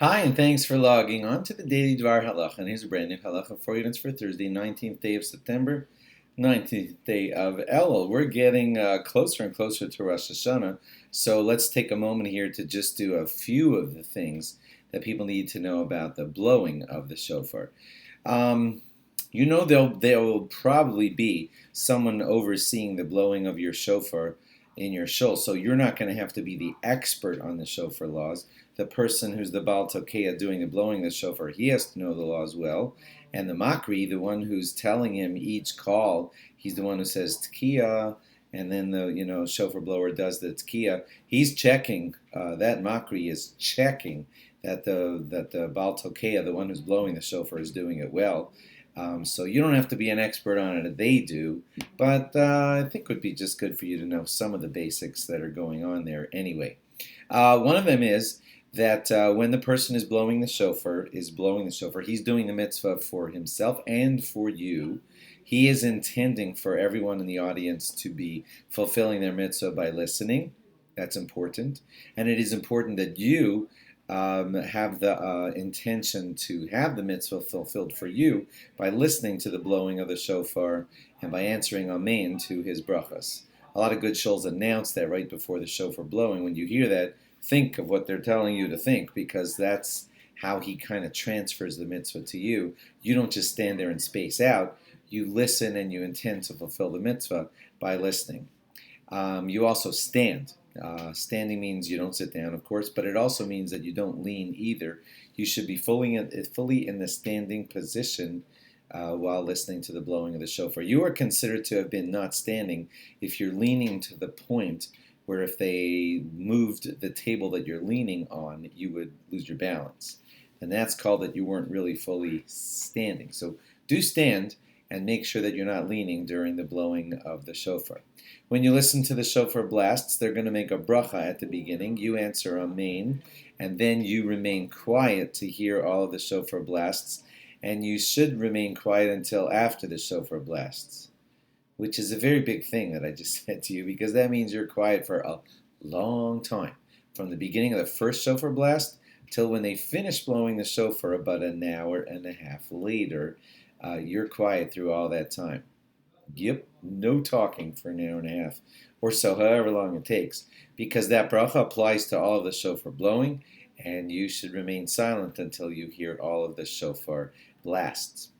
Hi, and thanks for logging on to the Daily DVAR HALACHA. And here's a brand new HALACHA for units for Thursday, 19th day of September, 19th day of Elul. We're getting closer and closer to Rosh Hashanah, so let's take a moment here to just do a few of the things that people need to know about the blowing of the shofar. Um, there'll probably be someone overseeing the blowing of your shofar in your shul, so you're not going to have to be the expert on the shofar laws. The person who's the Baal Tokeya doing the blowing the shofar, he has to know the laws well. And the Makri, the one who's telling him each call, he's the one who says Tkiya, and then the shofar blower does the Tkiya. He's checking, that Makri is checking that the Baal Tokeya, the one who's blowing the shofar, is doing it well. So you don't have to be an expert on it, they do, but I think it would be just good for you to know some of the basics that are going on there anyway. One of them is that when the person is blowing the shofar, he's doing the mitzvah for himself and for you. He is intending for everyone in the audience to be fulfilling their mitzvah by listening. That's important. And it is important that you have the intention to have the mitzvah fulfilled for you by listening to the blowing of the shofar and by answering amen to his brachas. A lot of good shuls announce that right before the shofar blowing. When you hear that, think of what they're telling you to think, because that's how he kind of transfers the mitzvah to you. You don't just stand there and space out. You listen and you intend to fulfill the mitzvah by listening. You also stand. Standing means you don't sit down, of course, but it also means that you don't lean either. You should be fully in the standing position while listening to the blowing of the shofar. You are considered to have been not standing if you're leaning to the point where if they moved the table that you're leaning on, you would lose your balance. And that's called that you weren't really fully standing. So do stand and make sure that you're not leaning during the blowing of the shofar. When you listen to the shofar blasts, they're going to make a bracha at the beginning. You answer amen, and then you remain quiet to hear all of the shofar blasts, and you should remain quiet until after the shofar blasts, which is a very big thing that I just said to you, because that means you're quiet for a long time, from the beginning of the first shofar blast till when they finish blowing the shofar about an hour and a half later. You're quiet through all that time. Yep, no talking for an hour and a half or so, however long it takes, because that bracha applies to all of the shofar blowing, and you should remain silent until you hear all of the shofar blasts.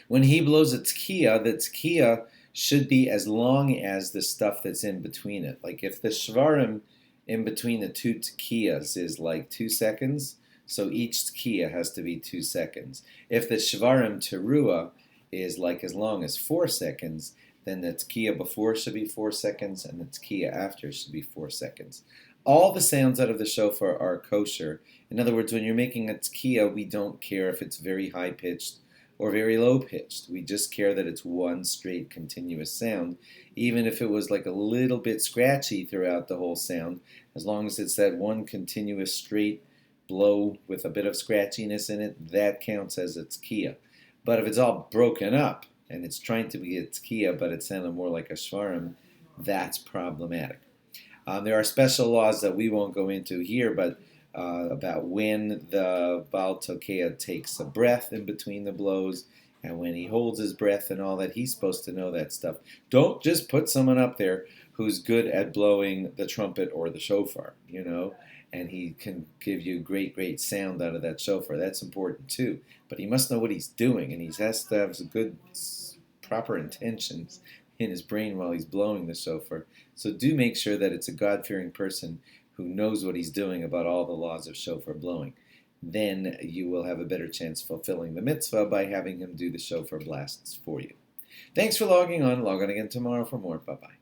When he blows a tkiya, the tkiya should be as long as the stuff that's in between it. Like if the shvarim in between the two tkiyas is like 2 seconds, so each tkiya has to be 2 seconds. If the shvarim teruah is like as long as 4 seconds, then the tkiya before should be 4 seconds, and the tkiya after should be 4 seconds. All the sounds out of the shofar are kosher. In other words, when you're making a tkiya, we don't care if it's very high-pitched or very low-pitched. We just care that it's one straight continuous sound, even if it was like a little bit scratchy throughout the whole sound. As long as it's that one continuous straight blow with a bit of scratchiness in it, that counts as a tkiya. But if it's all broken up and it's trying to be a tkiya, but it sounded more like a shvarim, that's problematic. There are special laws that we won't go into here, but about when the Baal Tokeya takes a breath in between the blows and when he holds his breath and all that. He's supposed to know that stuff. Don't just put someone up there who's good at blowing the trumpet or the shofar, and he can give you great, great sound out of that shofar. That's important too. But he must know what he's doing, and he has to have some good, proper intentions in his brain while he's blowing the shofar. So do make sure that it's a God-fearing person who knows what he's doing about all the laws of shofar blowing. Then you will have a better chance fulfilling the mitzvah by having him do the shofar blasts for you. Thanks for logging on. Log on again tomorrow for more. Bye-bye.